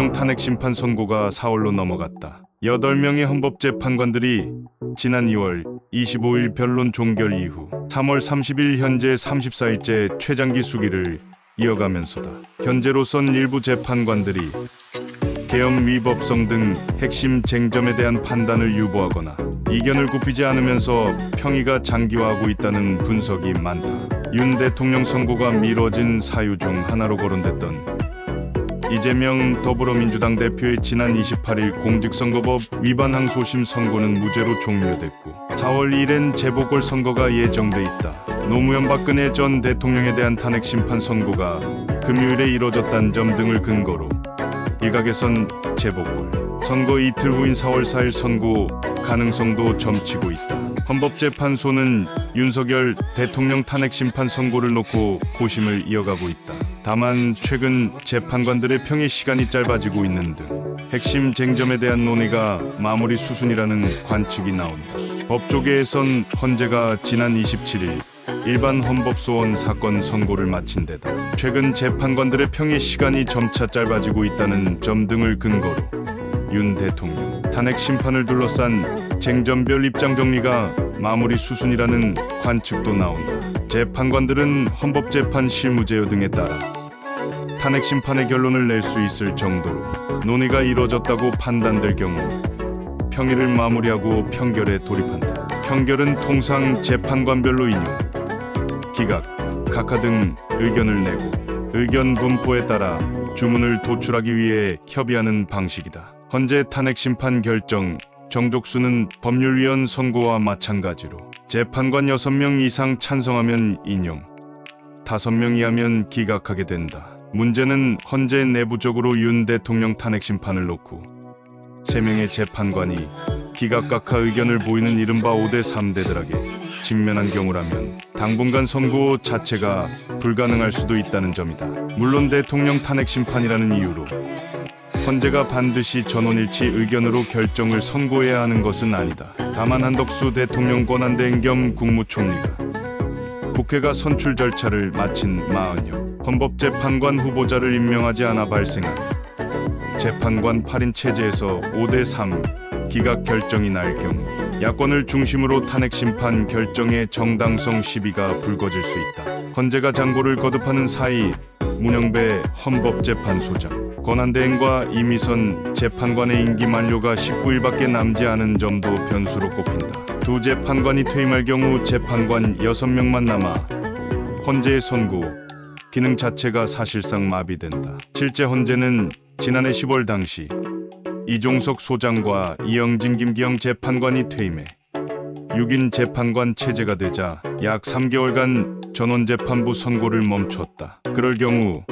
대통령 탄핵 심판 선고가 사흘로 넘어갔다. 8명의 헌법재판관들이 지난 2월 25일 변론 종결 이후 3월 30일 현재 34일째 최장기 수기를 이어가면서다. 현재로선 일부 재판관들이 계엄 위법성 등 핵심 쟁점에 대한 판단을 유보하거나 이견을 굽히지 않으면서 평의가 장기화하고 있다는 분석이 많다. 윤 대통령 선고가 미뤄진 사유 중 하나로 거론됐던 이재명 더불어민주당 대표의 지난 28일 공직선거법 위반 항소심 선고는 무죄로 종료됐고 4월 2일엔 재보궐선거가 예정돼 있다. 노무현 박근혜 전 대통령에 대한 탄핵 심판 선고가 금요일에 이뤄졌다는 점 등을 근거로 일각에선 재보궐 선거 이틀 후인 4월 4일 선고 가능성도 점치고 있다. 헌법재판소는 윤석열 대통령 탄핵 심판 선고를 놓고 고심을 이어가고 있다. 다만 최근 재판관들의 평의 시간이 짧아지고 있는 등 핵심 쟁점에 대한 논의가 마무리 수순이라는 관측이 나온다. 법조계에선 헌재가 지난 27일 일반 헌법소원 사건 선고를 마친 데다 최근 재판관들의 평의 시간이 점차 짧아지고 있다는 점 등을 근거로 윤 대통령 탄핵 심판을 둘러싼 쟁점별 입장 정리가 마무리 수순이라는 관측도 나온다. 재판관들은 헌법재판 실무제도 등에 따라 탄핵 심판의 결론을 낼 수 있을 정도로 논의가 이뤄졌다고 판단될 경우 평의를 마무리하고 평결에 돌입한다. 평결은 통상 재판관별로 인용, 기각, 각하 등 의견을 내고 의견 분포에 따라 주문을 도출하기 위해 협의하는 방식이다. 헌재 탄핵 심판 결정 정족수는 법률위원 선고와 마찬가지로 재판관 6명 이상 찬성하면 인용, 5명 이하면 기각하게 된다. 문제는 헌재 내부적으로 윤 대통령 탄핵 심판을 놓고 3명의 재판관이 기각 각하 의견을 보이는 이른바 5대 3대들에게 직면한 경우라면 당분간 선고 자체가 불가능할 수도 있다는 점이다. 물론 대통령 탄핵 심판이라는 이유로 헌재가 반드시 전원일치 의견으로 결정을 선고해야 하는 것은 아니다. 다만 한덕수 대통령 권한대행 겸 국무총리가 국회가 선출 절차를 마친 40여 헌법재판관 후보자를 임명하지 않아 발생한 재판관 8인 체제에서 5대 3 기각 결정이 날 경우 야권을 중심으로 탄핵 심판 결정의 정당성 시비가 불거질 수 있다. 헌재가 장고를 거듭하는 사이 문영배 헌법재판소장 권한대행과 이미선 재판관의 임기 만료가 19일밖에 남지 않은 점도 변수로 꼽힌다. 두 재판관이 퇴임할 경우 재판관 6명만 남아 헌재의 선고 기능 자체가 사실상 마비된다. 실제 헌재는 지난해 10월 당시 이종석 소장과 이영진 김기영 재판관이 퇴임해 6인 재판관 체제가 되자 약 3개월간 전원재판부 선고를 멈췄다. 그럴 경우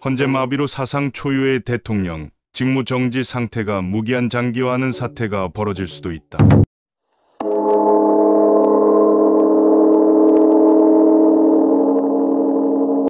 헌재 마비로 사상 초유의 대통령 직무정지 상태가 무기한 장기화하는 사태가 벌어질 수도 있다.